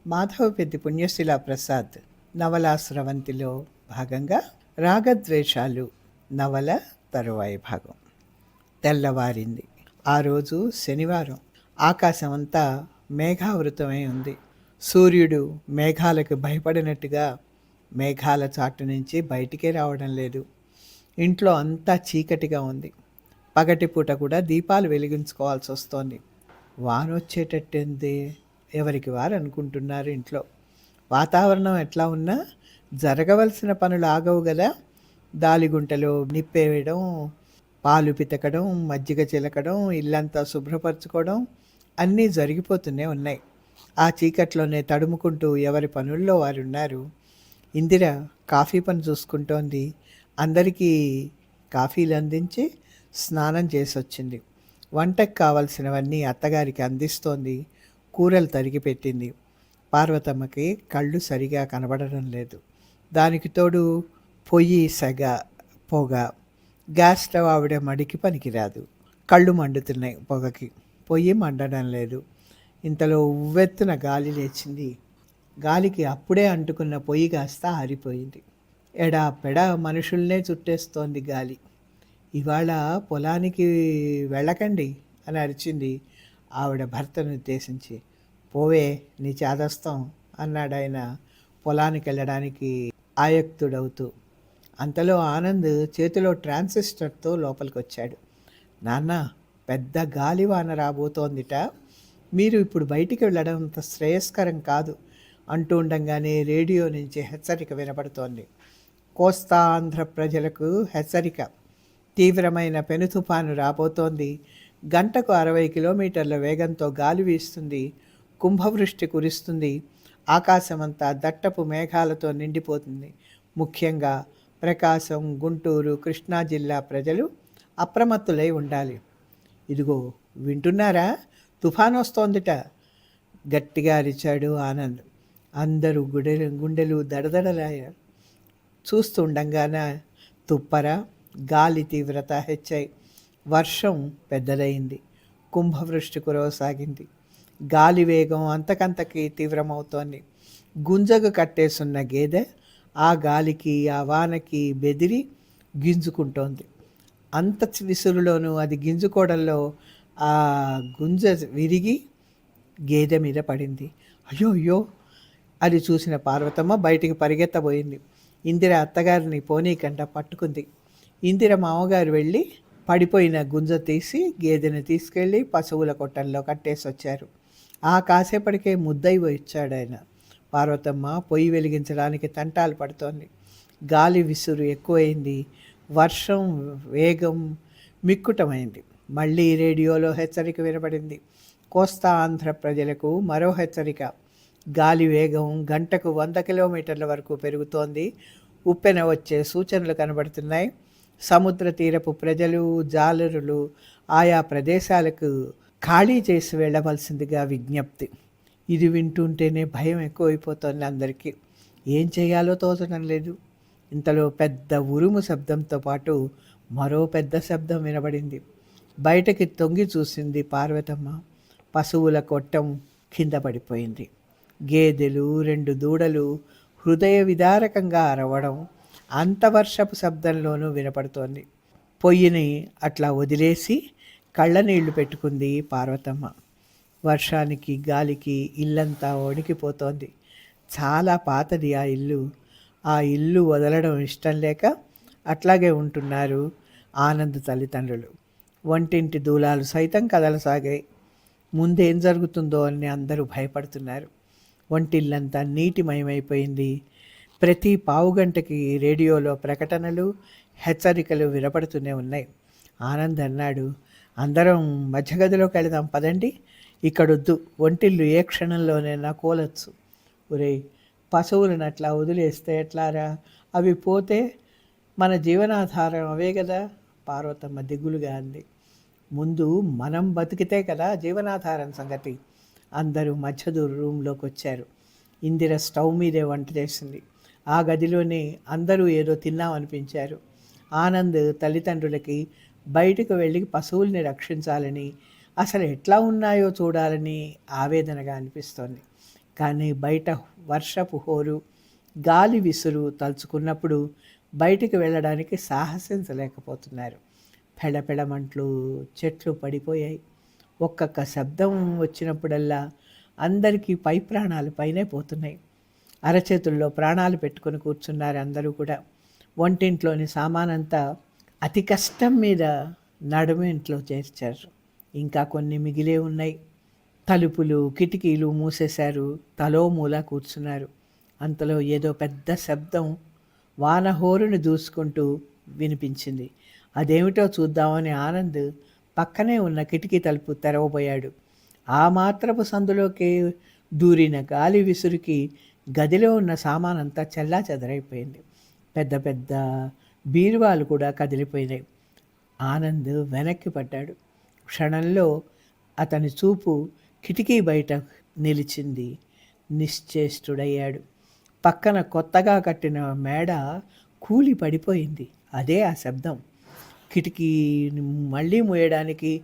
మాధవపెద్ది పుణ్యశిలా ప్రసాద్ నవలా స్రవంతిలో భాగంగా రాగద్వేషాలు నవల తరువాయి భాగం. తెల్లవారింది. ఆ రోజు శనివారం. ఆకాశమంతా మేఘావృతమై ఉంది. సూర్యుడు మేఘాలకు భయపడినట్టుగా మేఘాల చాటు నుంచి బయటికే రావడం లేదు. ఇంట్లో అంతా చీకటిగా ఉంది. పగటిపూట కూడా దీపాలు వెలిగించుకోవాల్సి వస్తోంది. వానొచ్చేటట్టుంది ఎవరికి వారు అనుకుంటున్నారు ఇంట్లో. వాతావరణం ఎట్లా ఉన్నా జరగవలసిన పనులు ఆగవు కదా. దాలిగుంటలో నిప్పేయడం, పాలు పితకడం, మజ్జిగ చిలకడం, ఇల్లంతా శుభ్రపరచుకోవడం అన్నీ జరిగిపోతూనే ఉన్నాయి. ఆ చీకట్లోనే తడుముకుంటూ ఎవరి పనుల్లో వారు ఉన్నారు. ఇందిర కాఫీ పని చూసుకుంటోంది. అందరికీ కాఫీలు అందించి స్నానం చేసి వచ్చింది. వంటకు కావలసినవన్నీ అత్తగారికి అందిస్తోంది. కూరలు తరిగి పెట్టింది. పార్వతమ్మకి కళ్ళు సరిగా కనబడడం లేదు. దానికి తోడు పొయ్యి సెగ, పొగ. గ్యాస్ స్టవ్ ఆవిడ మడికి పనికిరాదు. కళ్ళు మండుతున్నాయి పొగకి. పొయ్యి మండడం లేదు. ఇంతలో ఉవ్వెత్తున గాలి లేచింది. గాలికి అప్పుడే అంటుకున్న పొయ్యి కాస్త ఆరిపోయింది. ఎడా పెడా మనుషుల్నే చుట్టేస్తోంది గాలి. ఇవాళ పొలానికి వెళ్ళకండి అని అరిచింది ఆవిడ భర్తను ఉద్దేశించి. పోవే నీ చేదస్తాం అన్నాడు ఆయన పొలానికి వెళ్ళడానికి ఆయుక్తుడవుతూ. అంతలో ఆనంద్ చేతిలో ట్రాన్సిస్టర్తో లోపలికి వచ్చాడు. నాన్న, పెద్ద గాలివాన రాబోతోందిట, మీరు ఇప్పుడు బయటికి వెళ్ళడం అంత శ్రేయస్కరం కాదు అంటూ ఉండగానే రేడియో నుంచి హెచ్చరిక వినపడుతోంది. కోస్తా ఆంధ్ర ప్రజలకు హెచ్చరిక. తీవ్రమైన పెను తుఫాను రాబోతోంది. గంటకు 60 కిలోమీటర్ల వేగంతో గాలి వీస్తుంది. కుంభవృష్టి కురుస్తుంది. ఆకాశమంతా దట్టపు మేఘాలతో నిండిపోతుంది. ముఖ్యంగా ప్రకాశం, గుంటూరు, కృష్ణా జిల్లా ప్రజలు అప్రమత్తులై ఉండాలి. ఇదిగో వింటున్నారా, తుఫాను వస్తోందిట గట్టిగా అరిచాడు ఆనంద్. అందరూ గుండెలు దడదడలాయారు. చూస్తుండగానే తుప్పర, గాలి తీవ్రత హెచ్చాయి. వర్షం పెద్దదైంది. కుంభవృష్టి కురవసాగింది. గాలి వేగం అంతకంతకి తీవ్రమవుతోంది. గుంజకు కట్టేసున్న గేదె ఆ గాలికి ఆ వానకి బెదిరి గింజుకుంటోంది. అంత విసురులోనూ అది గింజుకోవడంలో ఆ గుంజ విరిగి గేదె మీద పడింది. అయ్యో అయ్యో అది చూసిన పార్వతమ్మ బయటికి పరిగెత్తబోయింది. ఇందిర అత్తగారిని పోనీకంట పట్టుకుంది. ఇందిర మామగారు వెళ్ళి పడిపోయిన గుంజ తీసి గేదెని తీసుకెళ్ళి పశువుల కొట్టంలో కట్టేసి వచ్చారు. ఆ కాసేపటికే ముద్దై వచ్చాడు ఆయన. పార్వతమ్మ పొయ్యి వెలిగించడానికి తంటాలు పడుతోంది. గాలి విసురు ఎక్కువైంది. వర్షం వేగం మిక్కుటమైంది. మళ్ళీ రేడియోలో హెచ్చరిక వినపడింది. కోస్తా ఆంధ్ర ప్రజలకు మరో హెచ్చరిక. గాలి వేగం గంటకు 100 కిలోమీటర్ల వరకు పెరుగుతోంది. ఉప్పెన వచ్చే సూచనలు కనబడుతున్నాయి. సముద్ర తీరపు ప్రజలు, జాలరులు ఆయా ప్రదేశాలకు ఖాళీ చేసి వెళ్ళవలసిందిగా విజ్ఞప్తి. ఇది వింటుంటేనే భయం ఎక్కువైపోతుంది అందరికీ. ఏం చేయాలో తోచడం లేదు. ఇంతలో పెద్ద ఉరుము శబ్దంతో పాటు మరో పెద్ద శబ్దం వినబడింది. బయటకి తొంగి చూసింది పార్వతమ్మ. పశువుల కొట్టం కింద పడిపోయింది. గేదెలు, 2 దూడలు హృదయ విదారకంగా అరవడం అంత వర్షపు శబ్దంలోనూ వినపడుతోంది. పొయ్యిని అట్లా వదిలేసి కళ్ళనీళ్లు పెట్టుకుంది పార్వతమ్మ. వర్షానికి గాలికి ఇల్లంతా వణికిపోతోంది. చాలా పాతది ఆ ఇల్లు. ఆ ఇల్లు వదలడం ఇష్టం లేక అట్లాగే ఉంటున్నారు ఆనంద్ తల్లిదండ్రులు. వంటింటి దూలాలు సైతం కదలసాగాయి. ముందేం జరుగుతుందో అని అందరూ భయపడుతున్నారు. వంటిల్లంతా నీటిమయమైపోయింది. ప్రతి పావుగంటకి రేడియోలో ప్రకటనలు, హెచ్చరికలు వినపడుతూనే ఉన్నాయి. ఆనంద్ అన్నాడు, అందరం మధ్యగదిలోకి వెళదాం పదండి, ఇక్కడొద్దు, ఒంటిల్లు ఏ క్షణంలోనైనా కూలొచ్చు. ఒరేయ్, పశువులను అట్లా వదిలేస్తే ఎట్లారా, అవి పోతే మన జీవనాధారం అవే కదా, పార్వతమ్మ దిగులుగా అంది. ముందు మనం బతికితే కదా జీవనాధారం సంగతి. అందరూ మధ్యదూరు రూమ్లోకి వచ్చారు. ఇందిర స్టవ్ మీదే వంట చేసింది. ఆ గదిలోనే అందరూ ఏదో తిన్నామనిపించారు. ఆనంద్ తల్లిదండ్రులకి బయటకు వెళ్ళి పశువుల్ని రక్షించాలని, అసలు ఎట్లా ఉన్నాయో చూడాలని ఆవేదనగా అనిపిస్తోంది. కానీ బయట వర్షపు హోరు, గాలి విసురు తలుచుకున్నప్పుడు బయటికి వెళ్ళడానికి సాహసించలేకపోతున్నారు. పెడపెడమంటూ చెట్లు పడిపోయాయి. ఒక్కొక్క శబ్దం వచ్చినప్పుడల్లా అందరికీ పై ప్రాణాలు పైనే పోతున్నాయి. అరచేతుల్లో ప్రాణాలు పెట్టుకొని కూర్చున్నారు అందరూ కూడా. వంటింట్లోని సామానంతా అతి కష్టం మీద నడుము ఇంట్లో చేర్చారు. ఇంకా కొన్ని మిగిలే ఉన్నాయి. తలుపులు కిటికీలు మూసేశారు. తలో మూల కూర్చున్నారు. అంతలో ఏదో పెద్ద శబ్దం వాన హోరుని దూసుకుంటూ వినిపించింది. అదేమిటో చూద్దామని ఆనంద్ పక్కనే ఉన్న కిటికీ తలుపు తెరవబోయాడు. ఆ మాత్రపు సందులోకి దూరిన గాలి విసురుకి గదిలో ఉన్న సామానంతా చెల్లా చెదరైపోయింది. పెద్ద పెద్ద బీరువాలు కూడా కదిలిపోయినాయి. ఆనంద్ వెనక్కి పడ్డాడు. క్షణంలో అతని చూపు కిటికీ బయట నిలిచింది. నిశ్చేష్టుడయ్యాడు. పక్కన కొత్తగా కట్టిన మేడ కూలి పడిపోయింది. అదే ఆ శబ్దం. కిటికీని మళ్ళీ మూయడానికి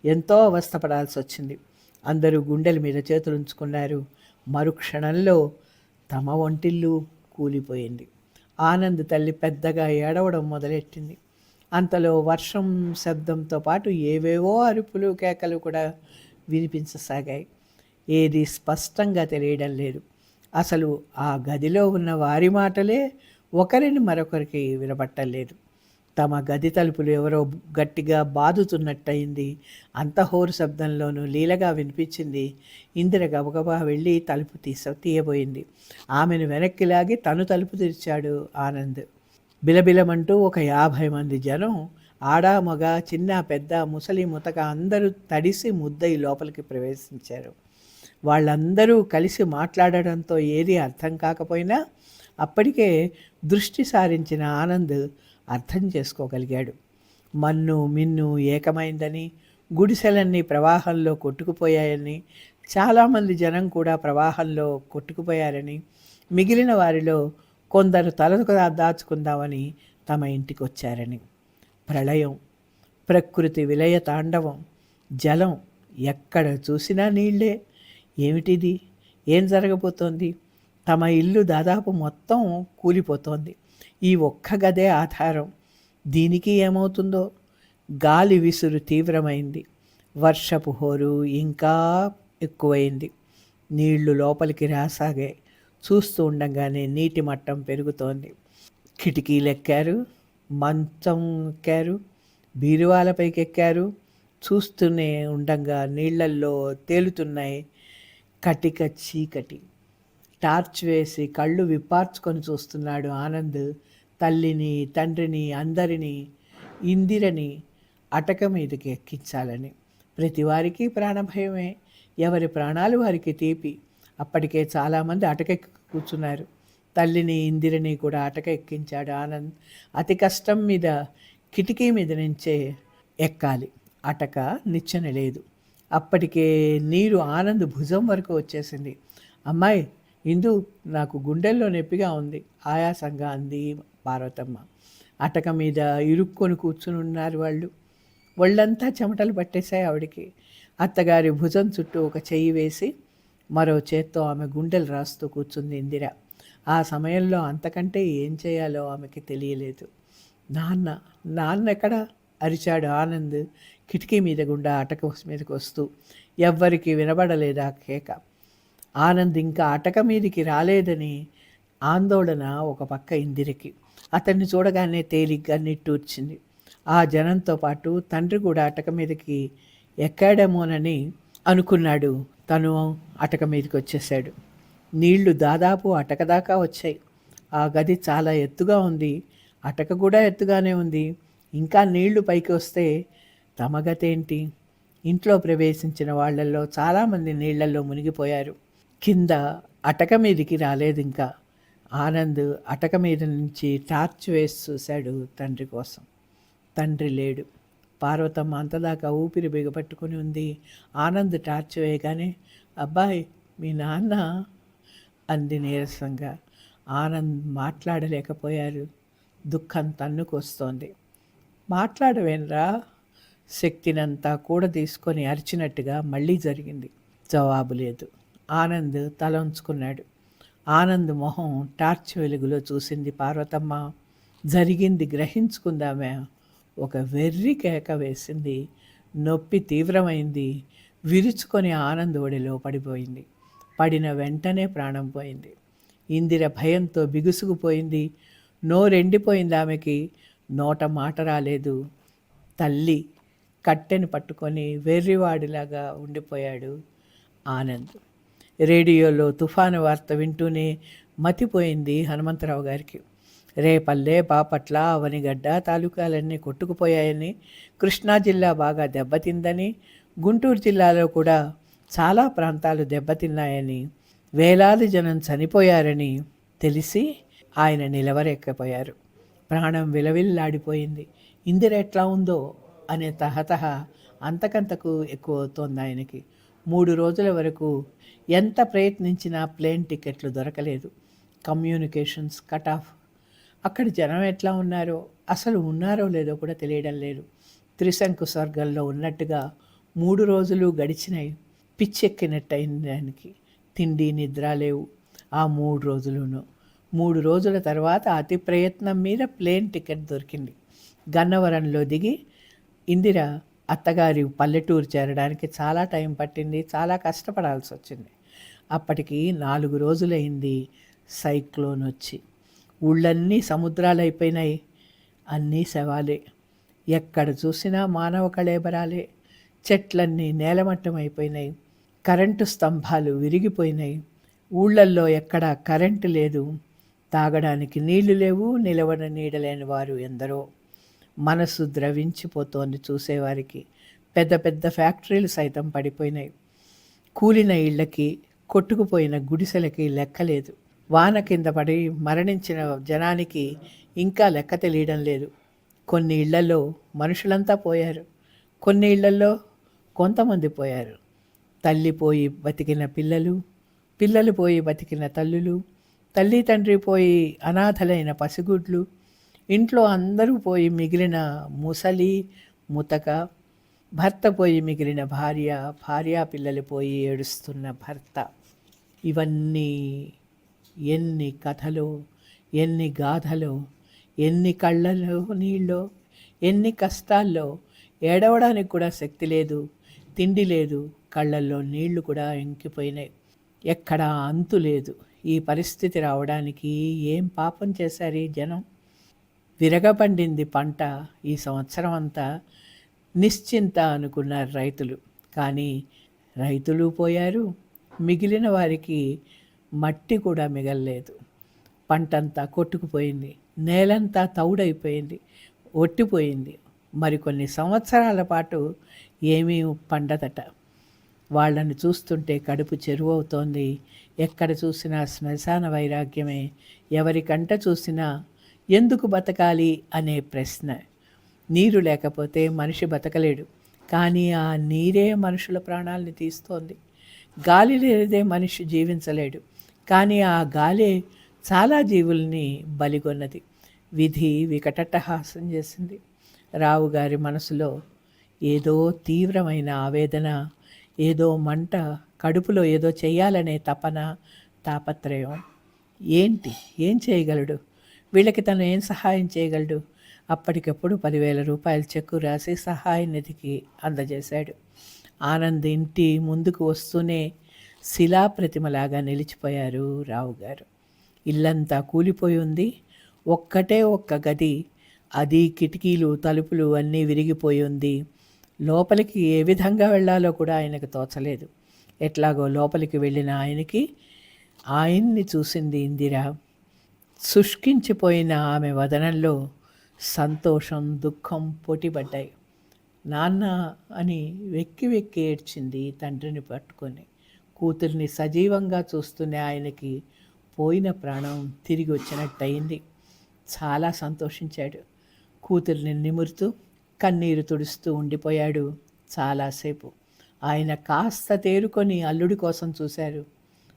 ఎంతో అవస్థపడాల్సి వచ్చింది. అందరూ గుండెల మీద చేతులుంచుకున్నారు. మరుక్షణంలో తమ ఒంటిల్లు కూలిపోయింది. ఆనంద్ తల్లి పెద్దగా ఏడవడం మొదలెట్టింది. అంతలో వర్షం శబ్దంతో పాటు ఏవేవో అరుపులు కేకలు కూడా వినిపించసాగాయి. ఏది స్పష్టంగా తెలియడం లేదు. అసలు ఆ గదిలో ఉన్న వారి మాటలే ఒకరిని మరొకరికి వినపట్టలేదు. తమ గది తలుపులు ఎవరో గట్టిగా బాదుతున్నట్టయింది. అంత హోరు శబ్దంలోనూ లీలగా వినిపించింది. ఇందిర గబగబా వెళ్ళి తలుపు తీయబోయింది. ఆమెను వెనక్కి లాగి తను తలుపు తెరిచాడు ఆనంద్. బిలబిలమంటూ ఒక 50 మంది జనం, ఆడా మగ, చిన్న పెద్ద, ముసలి ముతక అందరూ తడిసి ముద్దై లోపలికి ప్రవేశించారు. వాళ్ళందరూ కలిసి మాట్లాడడంతో ఏది అర్థం కాకపోయినా అప్పటికే దృష్టి సారించిన ఆనంద్ అర్థం చేసుకోగలిగాడు. మన్ను మిన్ను ఏకమైందని, గుడిసెలన్నీ ప్రవాహంలో కొట్టుకుపోయాయని, చాలామంది జనం కూడా ప్రవాహంలో కొట్టుకుపోయారని, మిగిలిన వారిలో కొందరు తలకు దాచుకుందామని తమ ఇంటికి వచ్చారని. ప్రళయం, ప్రకృతి విలయ తాండవం, జలం, ఎక్కడ చూసినా నీళ్లే. ఏమిటిది? ఏం జరగబోతోంది? తమ ఇల్లు దాదాపు మొత్తం కూలిపోతోంది. ఈ ఒక్క గదే ఆధారం. దీనికి ఏమవుతుందో? గాలి విసురు తీవ్రమైంది. వర్షపు హోరు ఇంకా ఎక్కువైంది. నీళ్లు లోపలికి రాసాగాయి. చూస్తూ ఉండగానే నీటి మట్టం పెరుగుతోంది. కిటికీలు ఎక్కారు, మంచం ఎక్కారు, బీరువాలపైకి ఎక్కారు. చూస్తూనే ఉండంగా నీళ్లల్లో తేలుతున్నాయి. కటిక చీకటి. టార్చ్ వేసి కళ్ళు విప్పార్చుకొని చూస్తున్నాడు ఆనంద్. తల్లిని, తండ్రిని, అందరినీ, ఇందిరని అటక మీదకి ఎక్కించాలని. ప్రతివారికి ప్రాణభయమే. ఎవరి ప్రాణాలు వారికి తీపి. అప్పటికే చాలామంది అటకెక్కి కూర్చున్నారు. తల్లిని, ఇందిరని కూడా అటక ఎక్కించాడు ఆనంద్. అతి కష్టం మీద కిటికీ మీద నుంచే ఎక్కాలి. అటక నిచ్చెన లేదు. అప్పటికే నీరు ఆనంద్ భుజం వరకు వచ్చేసింది. అమ్మాయి ఇందు, నాకు గుండెల్లో నొప్పిగా ఉంది, ఆయాసంగా అంది పార్వతమ్మ. అటక మీద ఇరుక్కొని కూర్చుని ఉన్నారు వాళ్ళు. ఒళ్ళంతా చెమటలు పట్టేశాయి ఆవిడికి. అత్తగారి భుజం చుట్టూ ఒక చెయ్యి వేసి మరో చేత్తో ఆమె గుండెలు రాస్తూ కూర్చుంది ఇందిర. ఆ సమయంలో అంతకంటే ఏం చేయాలో ఆమెకి తెలియలేదు. నాన్న, నాన్న ఎక్కడా అరిచాడు ఆనంద్ కిటికీ మీద గుండా అటక మీదకి వస్తూ. ఎవ్వరికి వినబడలేదా కేక. ఆనంద్ ఇంకా అటక మీదికి రాలేదని ఆందోళన ఒక పక్క ఇందిరకి. అతన్ని చూడగానే తేలిగ్గా నిట్టూర్చింది. ఆ జనంతో పాటు తండ్రి కూడా అటక మీదకి ఎక్కాడేమోనని అనుకున్నాడు. తను అటక మీదకి వచ్చేసాడు. నీళ్లు దాదాపు అటక దాకా వచ్చాయి. ఆ గది చాలా ఎత్తుగా ఉంది. అటక కూడా ఎత్తుగానే ఉంది. ఇంకా నీళ్లు పైకి వస్తే తమ గతేంటి? ఇంట్లో ప్రవేశించిన వాళ్లలో చాలామంది నీళ్లలో మునిగిపోయారు. కింద అటక మీదికి రాలేదు ఇంకా. ఆనంద్ అటక మీద నుంచి టార్చ్ వేసి చూశాడు తండ్రి కోసం. తండ్రి లేడు. పార్వతమ్మ అంతదాకా ఊపిరి బిగపట్టుకుని ఉంది. ఆనంద్ టార్చ్ వేయగానే, అబ్బాయి మీ నాన్న అంది నీరసంగా. ఆనంద్ మాట్లాడలేకపోయారు. దుఃఖం తన్నుకొస్తోంది. మాట్లాడవేనరా? శక్తినంతా కూడా తీసుకొని అరిచినట్టుగా మళ్ళీ జరిగింది. జవాబు లేదు. ఆనంద్ తల ఉంచుకున్నాడు. ఆనంద్ మొహం టార్చ్ వెలుగులో చూసింది పార్వతమ్మ. జరిగింది గ్రహించుకుందామె ఒక వెర్రి కేక వేసింది. నొప్పి తీవ్రమైంది. విరుచుకొని ఆనంద్ ఒడిలో పడిపోయింది. పడిన వెంటనే ప్రాణం పోయింది. ఇందిర భయంతో బిగుసుకుపోయింది. నోరెండిపోయింది ఆమెకి. నోట మాట రాలేదు. తల్లి కట్టెను పట్టుకొని వెర్రివాడిలాగా ఉండిపోయాడు ఆనంద్. రేడియోలో తుఫాను వార్త వింటూనే మతిపోయింది హనుమంతరావు గారికి. రేపల్లె, బాపట్ల, అవనిగడ్డ తాలూకాలన్నీ కొట్టుకుపోయాయని, కృష్ణా జిల్లా బాగా దెబ్బతిందని, గుంటూరు జిల్లాలో కూడా చాలా ప్రాంతాలు దెబ్బతిన్నాయని, వేలాది జనం చనిపోయారని తెలిసి ఆయన నిలవలేకపోయారు. ప్రాణం విలవిల్లాడిపోయింది. ఇందిర ఎట్లా ఉందో అనే తహతహ అంతకంతకు ఎక్కువ అవుతోంది ఆయనకి. 3 రోజుల వరకు ఎంత ప్రయత్నించినా ప్లేన్ టికెట్లు దొరకలేదు. Communications cut off. అక్కడ జనం ఎట్లా ఉన్నారో, అసలు ఉన్నారో లేదో కూడా తెలియడం లేదు. త్రిశంకు స్వర్గంలో ఉన్నట్టుగా 3 రోజులు గడిచినాయి. పిచ్చెక్కినట్టయింది ఆయనకి. తిండి నిద్ర లేవు ఆ 3 రోజులును. 3 రోజుల తర్వాత అతి ప్రయత్నం మీద ప్లేన్ టికెట్ దొరికింది. గన్నవరంలో దిగి ఇందిర అత్తగారి పల్లెటూరు చేరడానికి చాలా టైం పట్టింది. చాలా కష్టపడాల్సి వచ్చింది. అప్పటికి 4 రోజులైంది సైక్లోన్ వచ్చి. ఊళ్ళన్నీ సముద్రాలైపోయినాయి. అన్నీ శవాలే. ఎక్కడ చూసినా మానవ కళేబరాలే. చెట్లన్నీ నేలమట్టమైపోయినాయి. కరెంటు స్తంభాలు విరిగిపోయినాయి. ఊళ్ళల్లో ఎక్కడా కరెంటు లేదు. తాగడానికి నీళ్లు లేవు. నిలవన నీడలేని వారు ఎందరో. మనసు ద్రవించిపోతోంది చూసేవారికి. పెద్ద పెద్ద ఫ్యాక్టరీలు సైతం పడిపోయినాయి. కూలిన ఇళ్ళకి, కొట్టుకుపోయిన గుడిసెలకి లెక్కలేదు. వాన కింద పడి మరణించిన జనానికి ఇంకా లెక్క తెలియడం లేదు. కొన్ని ఇళ్లలో మనుషులంతా పోయారు. కొన్ని ఇళ్లలో కొంతమంది పోయారు. తల్లి పోయి బతికిన పిల్లలు, పిల్లలు పోయి బతికిన తల్లులు, తల్లి తండ్రి పోయి అనాథలైన పసిగుడ్లు, ఇంట్లో అందరూ పోయి మిగిలిన ముసలి ముతక, భర్త పోయి మిగిలిన భార్య, భార్యా పిల్లలు పోయి ఏడుస్తున్న భర్త. ఇవన్నీ ఎన్ని కథలో, ఎన్ని గాథలో, ఎన్ని కళ్ళలో నీళ్ళో, ఎన్ని కష్టాల్లో. ఏడవడానికి కూడా శక్తి లేదు, తిండి లేదు, కళ్ళల్లో నీళ్లు కూడా ఇంకిపోయినాయి. ఎక్కడా అంతు లేదు. ఈ పరిస్థితి రావడానికి ఏం పాపం చేశారు ఈ జనం? విరగపండింది పంట ఈ సంవత్సరం అంతా. నిశ్చింత అనుకున్నారు రైతులు. కానీ రైతులు పోయారు. మిగిలిన వారికి మట్టి కూడా మిగల్లేదు. పంటంతా కొట్టుకుపోయింది. నేలంతా తౌడైపోయింది, ఒట్టిపోయింది. మరికొన్ని సంవత్సరాల పాటు ఏమీ పండదట. వాళ్ళని చూస్తుంటే కడుపు చెరువవుతోంది. ఎక్కడ చూసినా శ్మశాన వైరాగ్యమే. ఎవరికంట చూసినా ఎందుకు బతకాలి అనే ప్రశ్న. నీరు లేకపోతే మనిషి బతకలేడు. కానీ ఆ నీరే మనుషుల ప్రాణాలని తీస్తోంది. గాలి లేనిదే మనిషి జీవించలేడు. కానీ ఆ గాలే చాలా జీవుల్ని బలిగొన్నది. విధి వికటట్టహాసం చేసింది. రావు గారి మనసులో ఏదో తీవ్రమైన ఆవేదన, ఏదో మంట, కడుపులో ఏదో చెయ్యాలనే తపన, తాపత్రయం. ఏం చేయగలడు? వీళ్ళకి తను ఏం సహాయం చేయగలడు? అప్పటికప్పుడు 10,000 రూపాయల చెక్కు రాసి సహాయ నిధికి అందజేశాడు. ఆనంద్ ఇంటి ముందుకు వస్తూనే శిలాప్రతిమలాగా నిలిచిపోయారు రావు గారు. ఇల్లంతా కూలిపోయి ఉంది. ఒక్కటే ఒక్క గది, అది కిటికీలు తలుపులు అన్నీ విరిగిపోయి ఉంది. లోపలికి ఏ విధంగా వెళ్ళాలో కూడా ఆయనకు తోచలేదు. ఎట్లాగో లోపలికి వెళ్ళిన ఆయన్ని చూసింది ఇందిర. శుష్కించిపోయిన ఆమె వదనంలో సంతోషం, దుఃఖం పోటీపడ్డాయి. నాన్న అని వెక్కి వెక్కి ఏడ్చింది తండ్రిని పట్టుకొని. కూతుర్ని సజీవంగా చూస్తూనే ఆయనకి పోయిన ప్రాణం తిరిగి వచ్చినట్టయింది. చాలా సంతోషించాడు. కూతుర్ని నిమురుతూ కన్నీరు తుడుస్తూ ఉండిపోయాడు చాలాసేపు. ఆయన కాస్త తేరుకొని అల్లుడి కోసం చూశారు.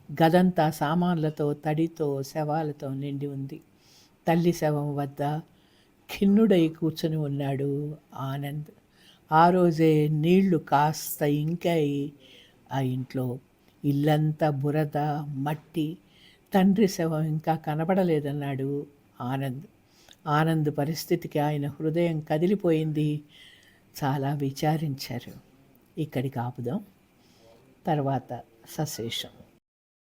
గదంతా సామాన్లతో, తడితో, శవాలతో నిండి ఉంది. తల్లి శవం వద్ద ఖిన్నుడై కూర్చొని ఉన్నాడు ఆనంద్. ఆ రోజే నీళ్లు కాస్త ఇంకాయి ఆ ఇంట్లో. ఇల్లంతా బురద, మట్టి. తండ్రి శవం ఇంకా కనపడలేదన్నాడు ఆనంద్. ఆనంద్ పరిస్థితికి ఆయన హృదయం కదిలిపోయింది. చాలా విచారించారు. ఇక్కడికి ఆపుదాం. తర్వాత సశేషం.